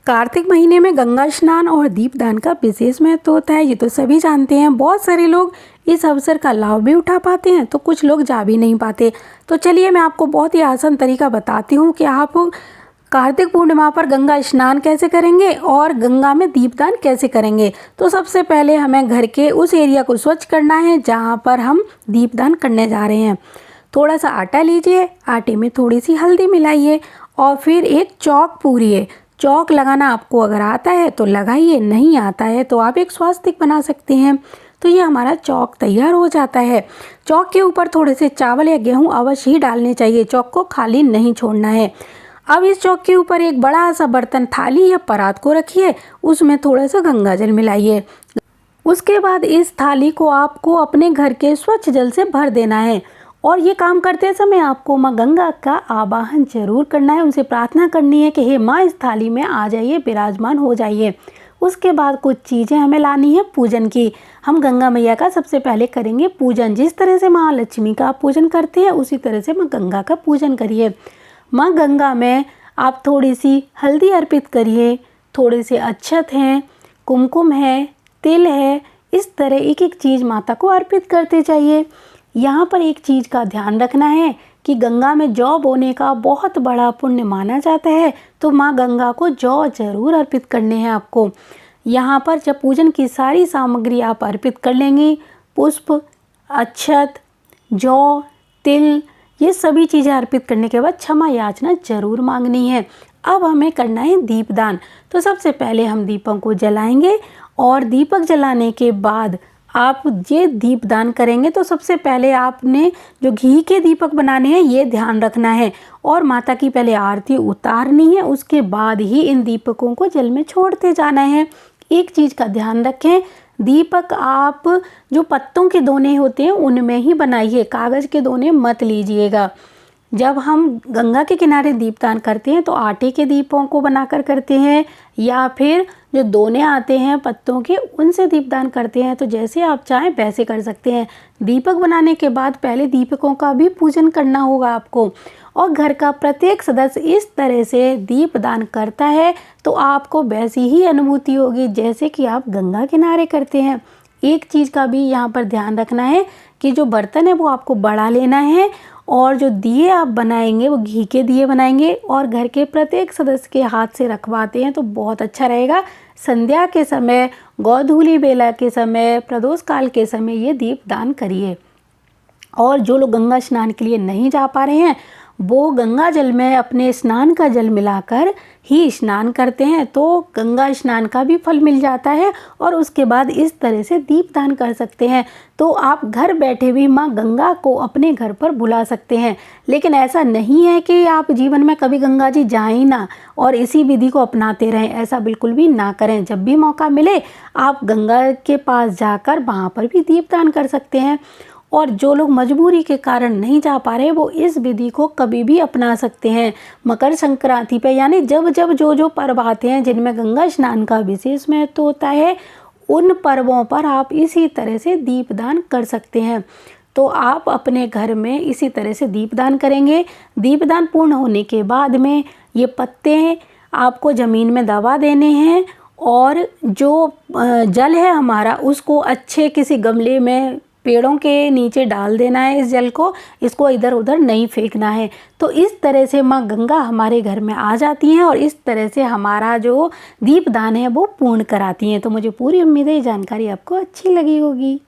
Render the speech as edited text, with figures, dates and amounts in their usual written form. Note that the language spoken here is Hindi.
कार्तिक महीने में गंगा स्नान और दीपदान का विशेष महत्व होता है, ये तो सभी जानते हैं। बहुत सारे लोग इस अवसर का लाभ भी उठा पाते हैं तो कुछ लोग जा भी नहीं पाते। तो चलिए मैं आपको बहुत ही आसान तरीका बताती हूँ कि आप कार्तिक पूर्णिमा पर गंगा स्नान कैसे करेंगे और गंगा में दीपदान कैसे करेंगे। तो सबसे पहले हमें घर के उस एरिया को स्वच्छ करना है जहाँ पर हम दीपदान करने जा रहे हैं। थोड़ा सा आटा लीजिए, आटे में थोड़ी सी हल्दी मिलाइए और फिर एक चौक पूरिए। चौक लगाना आपको अगर आता है तो लगाइए, नहीं आता है तो आप एक स्वास्तिक बना सकते हैं। तो ये हमारा चौक तैयार हो जाता है। चौक के ऊपर थोड़े से चावल या गेहूं अवश्य ही डालने चाहिए, चौक को खाली नहीं छोड़ना है। अब इस चौक के ऊपर एक बड़ा सा बर्तन, थाली या परात को रखिए, उसमें थोड़ा सा गंगा जल मिलाइए। उसके बाद इस थाली को आपको अपने घर के स्वच्छ जल से भर देना है और ये काम करते समय आपको माँ गंगा का आवाहन जरूर करना है, उनसे प्रार्थना करनी है कि हे माँ इस थाली में आ जाइए, विराजमान हो जाइए। उसके बाद कुछ चीज़ें हमें लानी है पूजन की। हम गंगा मैया का सबसे पहले करेंगे पूजन। जिस तरह से माँ लक्ष्मी का पूजन करते हैं उसी तरह से माँ गंगा का पूजन करिए। माँ गंगा में आप थोड़ी सी हल्दी अर्पित करिए, थोड़े से अक्षत हैं, कुमकुम है, तिल है, इस तरह एक एक चीज़ माता को अर्पित करते जाइए। यहाँ पर एक चीज़ का ध्यान रखना है कि गंगा में जौ बोने का बहुत बड़ा पुण्य माना जाता है, तो माँ गंगा को जौ जरूर अर्पित करने हैं आपको। यहाँ पर जब पूजन की सारी सामग्री आप अर्पित कर लेंगी, पुष्प, अक्षत, जौ, तिल, ये सभी चीज़ें अर्पित करने के बाद क्षमा याचना जरूर मांगनी है। अब हमें करना है दीपदान। तो सबसे पहले हम दीपक को जलाएंगे और दीपक जलाने के बाद आप ये दीपदान करेंगे। तो सबसे पहले आपने जो घी के दीपक बनाने हैं ये ध्यान रखना है और माता की पहले आरती उतारनी है, उसके बाद ही इन दीपकों को जल में छोड़ते जाना है। एक चीज़ का ध्यान रखें, दीपक आप जो पत्तों के दोने होते हैं उनमें ही बनाइए, कागज़ के दोने मत लीजिएगा। जब हम गंगा के किनारे दीपदान करते हैं तो आटे के दीपों को बनाकर करते हैं या फिर जो दोने आते हैं पत्तों के उनसे दीपदान करते हैं। तो जैसे आप चाहें वैसे कर सकते हैं। दीपक बनाने के बाद पहले दीपकों का भी पूजन करना होगा आपको और घर का प्रत्येक सदस्य इस तरह से दीपदान करता है तो आपको वैसी ही अनुभूति होगी जैसे कि आप गंगा किनारे करते हैं। एक चीज़ का भी यहाँ पर ध्यान रखना है कि जो बर्तन है वो आपको बड़ा लेना है और जो दिए आप बनाएंगे वो घी के दिए बनाएंगे और घर के प्रत्येक सदस्य के हाथ से रखवाते हैं तो बहुत अच्छा रहेगा। संध्या के समय, गोधूली बेला के समय, प्रदोष काल के समय ये दीपदान करिए। और जो लोग गंगा स्नान के लिए नहीं जा पा रहे हैं वो गंगा जल में अपने स्नान का जल मिलाकर ही स्नान करते हैं तो गंगा स्नान का भी फल मिल जाता है और उसके बाद इस तरह से दीपदान कर सकते हैं। तो आप घर बैठे भी माँ गंगा को अपने घर पर बुला सकते हैं। लेकिन ऐसा नहीं है कि आप जीवन में कभी गंगा जी जाएं ना और इसी विधि को अपनाते रहें, ऐसा बिल्कुल भी ना करें। जब भी मौका मिले आप गंगा के पास जाकर वहाँ पर भी दीपदान कर सकते हैं। और जो लोग मजबूरी के कारण नहीं जा पा रहे वो इस विधि को कभी भी अपना सकते हैं। मकर संक्रांति पे यानी जब जब जो पर्व आते हैं जिनमें गंगा स्नान का विशेष महत्व होता है उन पर्वों पर आप इसी तरह से दीपदान कर सकते हैं। तो आप अपने घर में इसी तरह से दीपदान करेंगे। दीपदान पूर्ण होने के बाद में ये पत्ते आपको ज़मीन में दबा देने हैं और जो जल है हमारा उसको अच्छे किसी गमले में पेड़ों के नीचे डाल देना है। इस जल को, इसको इधर उधर नहीं फेंकना है। तो इस तरह से माँ गंगा हमारे घर में आ जाती हैं और इस तरह से हमारा जो दीपदान है वो पूर्ण कराती हैं। तो मुझे पूरी उम्मीद है ये जानकारी आपको अच्छी लगी होगी।